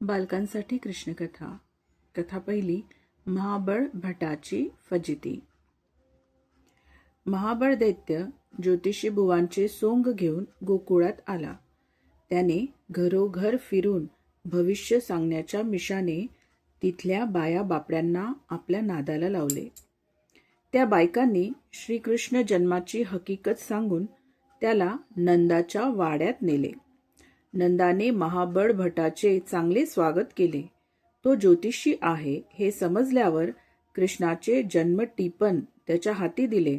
बालकांसाठी कृष्णकथा. कथा पहिली. महाबळ भटाची फजिती. महाबळ दैत्य ज्योतिषी बुवांचे सोंग घेऊन गोकुळात आला. त्याने घरोघर फिरून भविष्य सांगण्याच्या मिशाने तिथल्या बाया बापड्यांना आपल्या नादाला लावले. त्या बायकांनी श्रीकृष्ण जन्माची हकीकत सांगून त्याला नंदाच्या वाड्यात नेले. नंदाने महाबळ भटाचे चांगले स्वागत केले. तो ज्योतिषी आहे हे समजल्यावर कृष्णाचे जन्म टिपण त्याच्या हाती दिले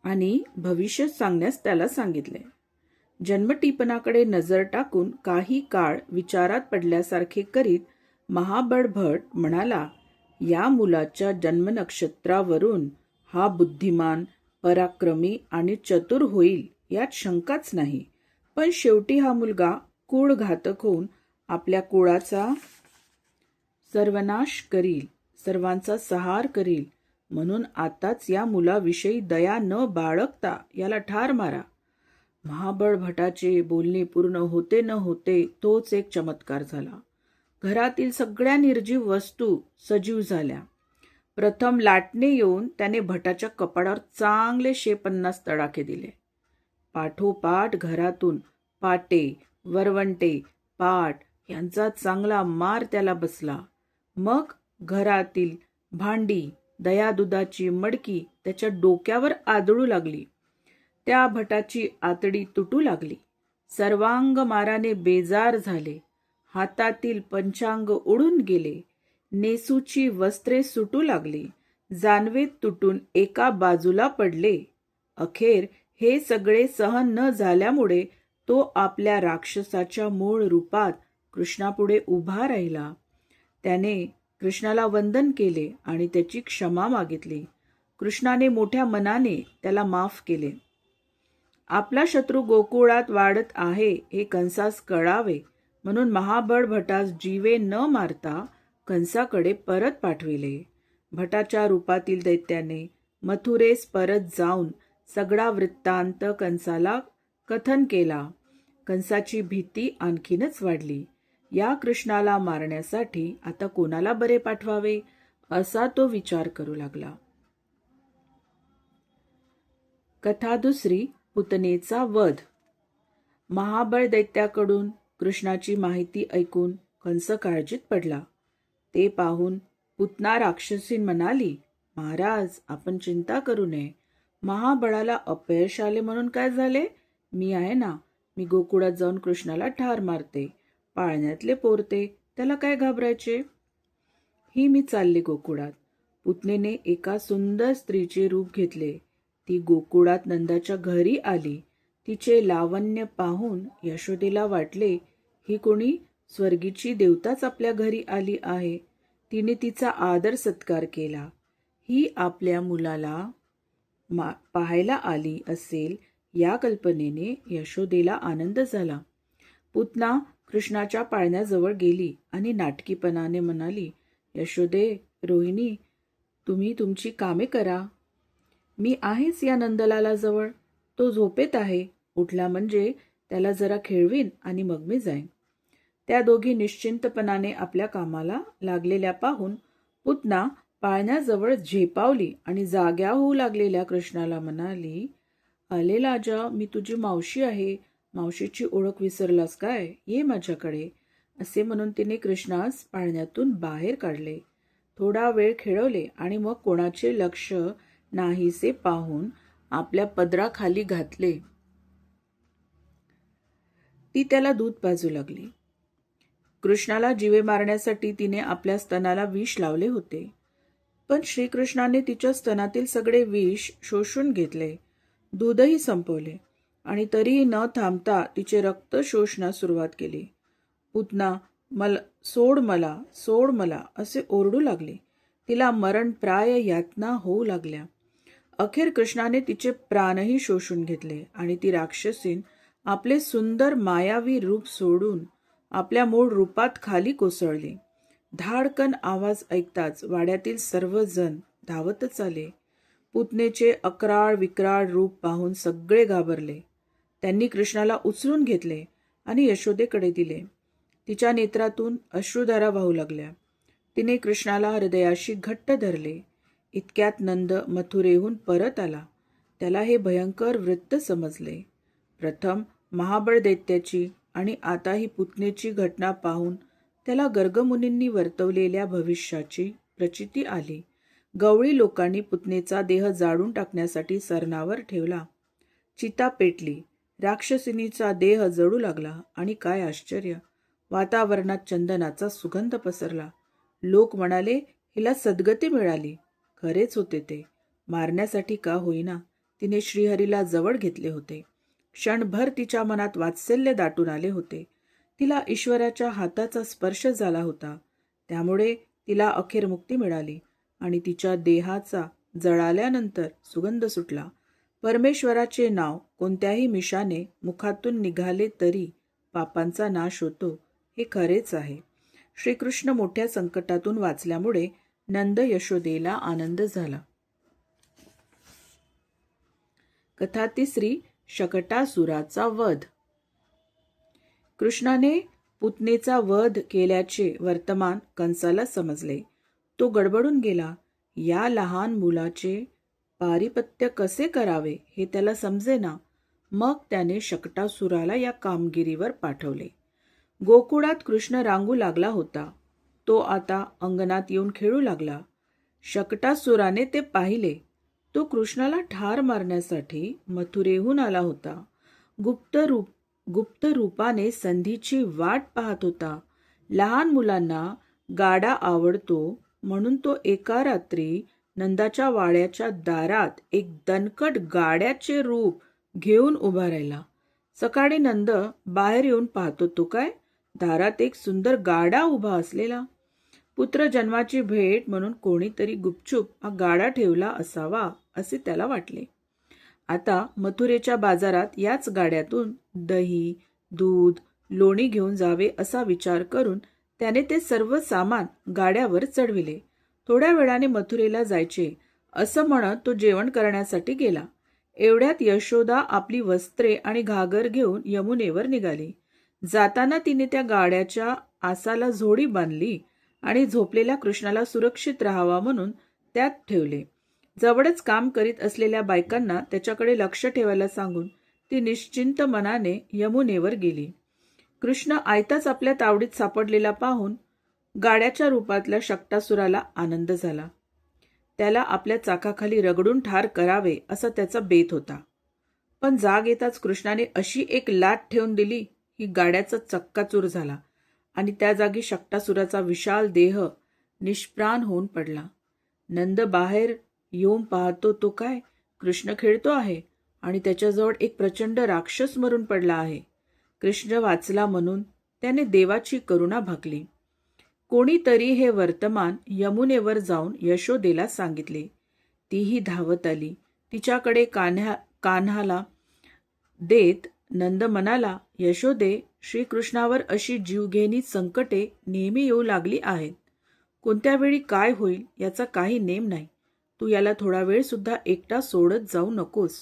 आणि भविष्य सांगण्यास त्याला सांगितले. जन्मटिपणाकडे नजर टाकून काही काळ विचारात पडल्यासारखे करीत महाबळ भट म्हणाला, या मुलाच्या जन्मनक्षत्रावरून हा बुद्धिमान, पराक्रमी आणि चतुर होईल यात शंकाच नाही. पण शेवटी हा मुलगा कुळघातक होऊन आपल्या कुळाचा सर्वनाश करील, सर्वांचा संहार करील. म्हणून आताच या मुलाविषयी दया न बाळगता याला ठार मारा. महाबळ भटाचे बोलणे पूर्ण होते न होते तोच एक चमत्कार झाला. घरातील सगळ्या निर्जीव वस्तू सजीव झाल्या. प्रथम लाटणे येऊन त्याने भटाच्या कपाळावर चांगले 50 तडाखे दिले. पाठोपाठ घरातून पाटे, वरवंटे, पाट यांचा चांगला मार त्याला बसला. मग घरातील भांडी, दयादुधाची मडकी त्याच्या डोक्यावर आदळू लागली. त्या भटाची आतडी तुटू लागली. सर्वांग माराने बेजार झाले. हातातील पंचांग उडून गेले. नेसूची वस्त्रे सुटू लागली. जानवे तुटून एका बाजूला पडले. अखेर हे सगळे सहन न झाल्यामुळे तो आपल्या राक्षसाच्या मूळ रूपात कृष्णापुढे उभा राहिला. त्याने कृष्णाला वंदन केले आणि त्याची क्षमा मागितली. कृष्णाने मोठ्या मनाने त्याला माफ केले. आपला शत्रू गोकुळात वाढत आहे हे कंसास कळावे म्हणून महाबळ भटास जीवे न मारता कंसाकडे परत पाठविले. भटाच्या रूपातील दैत्याने मथुरेस परत जाऊन सगळा वृत्तांत कंसाला कथन केला. कंसाची भीती आणखीनच वाढली. या कृष्णाला मारण्यासाठी आता कोणाला बरे पाठवावे असा तो विचार करू लागला. कथा दुसरी. पुतनेचा वध. महाबळ दैत्याकडून कृष्णाची माहिती ऐकून कंस काळजीत पडला. ते पाहून पुतना राक्षसीन म्हणाली, महाराज आपण चिंता करू नये. महाबळाला अपयश आले म्हणून काय झाले? मी आहे ना, मी गोकुळात जाऊन कृष्णाला ठार मारते. पाळण्यातले पोरते, त्याला काय घाबरायचे? ही मी चालले गोकुळात. पुतनेने एका सुंदर स्त्रीचे रूप घेतले. ती गोकुळात नंदाच्या घरी आली. तिचे लावण्य पाहून यशोदेला वाटले, ही कोणी स्वर्गीची देवताच आपल्या घरी आली आहे. तिने तिचा आदर सत्कार केला. ही आपल्या मुलाला पाहायला आली असेल या कल्पनेने यशोदेला आनंद झाला. पुतना कृष्णाच्या पाळण्याजवळ गेली आणि नाटकीपणाने म्हणाली, यशोदे, रोहिणी, तुम्ही तुमची कामे करा. मी आहेच या नंदलालाजवळ. तो झोपेत आहे. उठला म्हणजे त्याला जरा खेळवीन आणि मग मी जाईन. त्या दोघी निश्चिंतपणाने आपल्या कामाला लागलेल्या पाहून पुतना पाळण्याजवळ झेपावली आणि जाग्या होऊ लागलेल्या कृष्णाला म्हणाली, आले राजा, मी तुझी मावशी आहे. मावशीची ओळख विसरलास काय? ये माझ्याकडे. असे म्हणून तिने कृष्णास पाळण्यातून बाहेर काढले. थोडा वेळ खेळवले आणि मग कोणाचे लक्ष नाहीसे पाहून आपल्या पदराखाली घातले. ती त्याला दूध पाजू लागली. कृष्णाला जीवे मारण्यासाठी तिने आपल्या स्तनाला विष लावले होते. पण श्रीकृष्णाने तिच्या स्तनातील सगळे विष शोषून घेतले. दूधही संपवले आणि तरीही न थांबता तिचे रक्त शोषण्यास सुरुवात केली. पुतना सोड मला, सोड मला असे ओरडू लागले. तिला मरणप्राय यातना होऊ लागल्या. अखेर कृष्णाने तिचे प्राणही शोषून घेतले आणि ती राक्षसीन आपले सुंदर मायावी रूप सोडून आपल्या मूळ रूपात खाली कोसळली. धाडकन आवाज ऐकताच वाड्यातील सर्वजण धावतच आले. पुतनेचे अक्राळ विक्राळ रूप पाहून सगळे घाबरले. त्यांनी कृष्णाला उचलून घेतले आणि यशोदेकडे दिले. तिच्या नेत्रातून अश्रुधारा वाहू लागल्या. तिने कृष्णाला हृदयाशी घट्ट धरले. इतक्यात नंद मथुरेहून परत आला. त्याला हे भयंकर वृत्त समजले. प्रथम महाबळ दैत्याची आणि आता ही पुतणेची घटना पाहून त्याला गर्गमुनींनी वर्तवलेल्या भविष्याची प्रचिती आली. गवळी लोकांनी पुतणेचा देह जाळून टाकण्यासाठी सरणावर ठेवला. चिता पेटली. राक्षसिनीचा देह जळू लागला आणि काय आश्चर्य, वातावरणात चंदनाचा सुगंध पसरला. लोक म्हणाले, हिला सद्गती मिळाली. खरेच होते ते. मारण्यासाठी का होईना तिने श्रीहरीला जवळ घेतले होते. क्षणभर तिच्या मनात वात्सल्य दाटून आले होते. तिला ईश्वराच्या हाताचा स्पर्श झाला होता. त्यामुळे तिला अखेर मुक्ती मिळाली आणि तिच्या देहाचा जळाल्यानंतर सुगंध सुटला. परमेश्वराचे नाव कोणत्याही मिशाने मुखातून निघाले तरी पापांचा नाश होतो, हे खरेच आहे. श्रीकृष्ण मोठ्या संकटातून वाचल्यामुळे नंद यशोदेला आनंद झाला. कथा तिसरी. शकटासुराचा वध. कृष्णाने पुतनेचा वध केल्याचे वर्तमान कंसाला समजले. तो गडबडून गेला. या लहान मुलाचे पारिपत्य कसे करावे हे त्याला समजेना. मग त्याने शकटासुराला या कामगिरीवर पाठवले. गोकुळात कृष्ण रांगू लागला होता. तो आता अंगणात येऊन खेळू लागला. शकटासुराने ते पाहिले. तो कृष्णाला ठार मारण्यासाठी मथुरेहून आला होता. गुप्त रूपाने संधीची वाट पाहत होता. लहान मुलांना गाडा आवडतो म्हणून तो एका रात्री नंदाच्या वाड्याच्या दारात एक दणकट गाड्याचे रूप घेऊन उभा राहिला. सकाळी नंद बाहेर येऊन पाहतो तो काय, दारात एक सुंदर गाडा उभा असलेला. पुत्र जन्माची भेट म्हणून कोणीतरी गुपचूप हा गाडा ठेवला असावा असे त्याला वाटले. आता मथुरेच्या बाजारात याच गाड्यातून दही, दूध, लोणी घेऊन जावे असा विचार करून त्याने ते सर्व सामान गाड्यावर चढविले. थोड्या वेळाने मथुरेला जायचे असं म्हणत तो जेवण करण्यासाठी गेला. एवढ्यात यशोदा आपली वस्त्रे आणि घागर घेऊन यमुनेवर निघाली. जाताना तिने त्या गाड्याच्या आसाला झोडी बांधली आणि झोपलेल्या कृष्णाला सुरक्षित राहावा म्हणून त्यात ठेवले. जवळच काम करीत असलेल्या बायकांना त्याच्याकडे लक्ष ठेवायला सांगून ती निश्चिंत मनाने यमुनेवर गेली. कृष्ण आयताच आपल्या तावडीत सापडलेला पाहून गाड्याच्या रूपातल्या शकटासुराला आनंद झाला. त्याला आपल्या चाकाखाली रगडून ठार करावे असा त्याचा बेत होता. पण जाग येताच कृष्णाने अशी एक लाट ठेवून दिली की गाड्याचा चक्काचूर झाला आणि त्या जागी शकटासुराचा विशाल देह निष्प्राण होऊन पडला. नंद बाहेर येऊन पाहतो तो काय, कृष्ण खेळतो आहे आणि त्याच्याजवळ एक प्रचंड राक्षस मरून पडला आहे. कृष्ण वाचला म्हणून त्याने देवाची करुणा भागली. कोणीतरी हे वर्तमान यमुनेवर जाऊन यशोदेला सांगितले. तीही धावत आली. तिच्याकडे कान्हाला देत नंद म्हणाला, यशोदे, श्रीकृष्णावर अशी जीवघेणी संकटे नेहमी येऊ लागली आहेत. कोणत्या वेळी काय होईल याचा काही नेम नाही. तू याला थोडा वेळ सुद्धा एकटा सोडत जाऊ नकोस.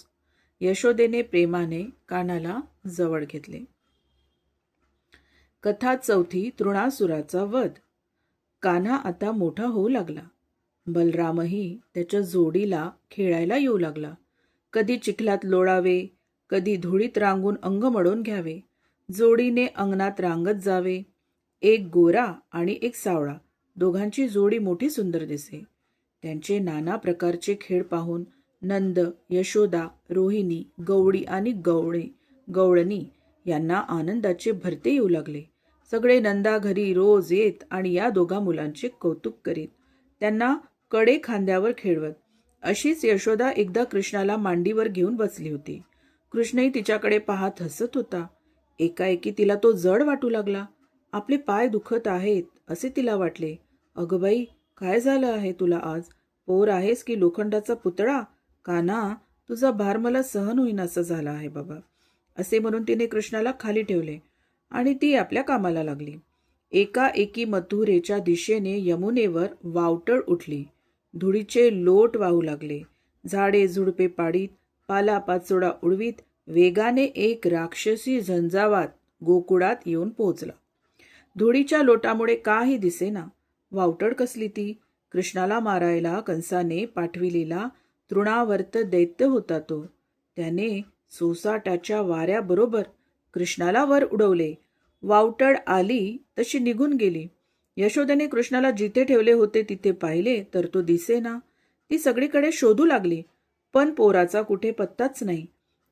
यशोदेने प्रेमाने कान्हाला जवळ घेतले. कथा चौथी. तृणासुराचा वध. कान्हा आता मोठा होऊ लागला. बलरामही त्याच्या जोडीला खेळायला येऊ लागला. कधी चिखलात लोळावे, कधी धुळीत रांगून अंग मळून घ्यावे. जोडीने अंगणात रांगत जावे. एक गोरा आणि एक सावळा, दोघांची जोडी मोठी सुंदर दिसे. त्यांचे नाना प्रकारचे खेळ पाहून नंद, यशोदा, रोहिणी, गवळी आणि गवळणी यांना आनंदाचे भरते येऊ लागले. सगळे नंदा घरी रोज येत आणि या दोघा मुलांचे कौतुक करीत, त्यांना कडे खांद्यावर खेळवत. अशीच यशोदा एकदा कृष्णाला मांडीवर घेऊन बसली होती. कृष्णही तिच्याकडे पाहत हसत होता. एकाएकी तिला तो जड वाटू लागला. आपले पाय दुखत आहेत असे तिला वाटले. अगं बाई, काय झालं आहे तुला आज? पोर आहेस की लोखंडाचा पुतळा? कान्हा, तुझा भार मला सहन होईनासा झाला आहे बाबा, असे म्हणून तिने कृष्णाला खाली ठेवले आणि ती आपल्या कामाला लागली. एकाएकी मथुरेच्या दिशेने यमुनेवर वावटळ उठली. धुळीचे लोट वाहू लागले. झाडे झुडपे पाडीत, पालापाचोळा उडवीत वेगाने एक राक्षसी झंझावात गोकुळात येऊन पोहोचला. धुळीच्या लोटामुळे काही दिसेना. वावटळ कसली ती. कृष्णाला मारायला कंसाने पाठविलेला तृणावर्त दैत्य होता तो. त्याने सोसाट्याच्या वाऱ्याबरोबर कृष्णाला वर उडवले. वावटळ आली तशी निघून गेली. यशोदेने कृष्णाला जिथे ठेवले होते तिथे पाहिले तर तो दिसेना. ती सगळीकडे शोधू लागली, पण पोराचा कुठे पत्ताच नाही.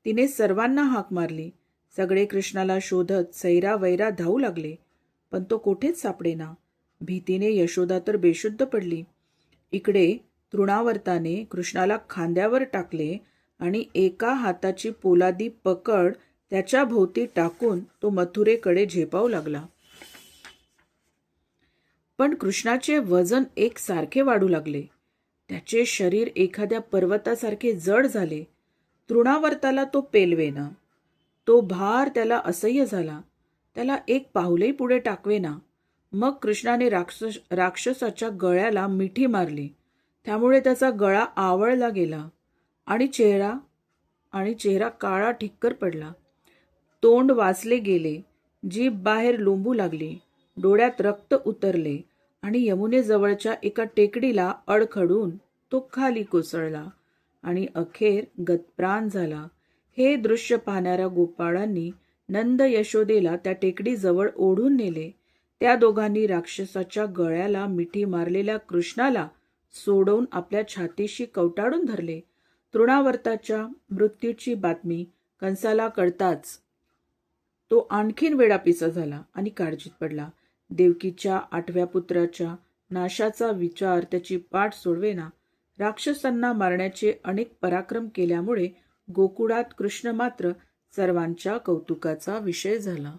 तिने सर्वांना हाक मारली. सगळे कृष्णाला शोधत सैरावैरा धावू लागले, पण तो कुठेच सापडेना. भीतीने यशोदा तर बेशुद्ध पडली. इकडे तृणावर्ताने कृष्णाला खांद्यावर टाकले आणि एका हाताची पोलादी पकड त्याच्या भोवती टाकून तो मथुरेकडे झेपावू लागला. पण कृष्णाचे वजन एकसारखे वाढू लागले. त्याचे शरीर एखाद्या पर्वतासारखे जड झाले. तृणावर्ताला तो पेलवेना. तो भार त्याला असह्य झाला. त्याला एक पाऊलही पुढे टाकवेना. मग कृष्णाने राक्षसाच्या गळ्याला मिठी मारली. त्यामुळे त्याचा गळा आवळला गेला आणि चेहरा काळा ठिक्कर पडला. तोंड वाचले गेले. जीभ बाहेर लोंबू लागली. डोळ्यात रक्त उतरले आणि यमुनेजवळच्या एका टेकडीला अडखडून तो खाली कोसळला आणि अखेर गतप्राण झाला. हे दृश्य पाहणाऱ्या गोपाळांनी नंद यशोदेला त्या टेकडीजवळ ओढून नेले. त्या दोघांनी राक्षसाच्या गळ्याला मिठी मारलेल्या कृष्णाला सोडवून आपल्या छातीशी कवटाळून धरले. तृणावर्ताच्या मृत्यूची बातमी कंसाला कळताच तो आणखीन वेडापिसा झाला आणि काळजीत पडला. देवकीच्या 8व्या पुत्राच्या नाशाचा विचार त्याची पाठ सोडवेना. राक्षसांना मारण्याचे अनेक पराक्रम केल्यामुळे गोकुळात कृष्ण मात्र सर्वांच्या कौतुकाचा विषय झाला.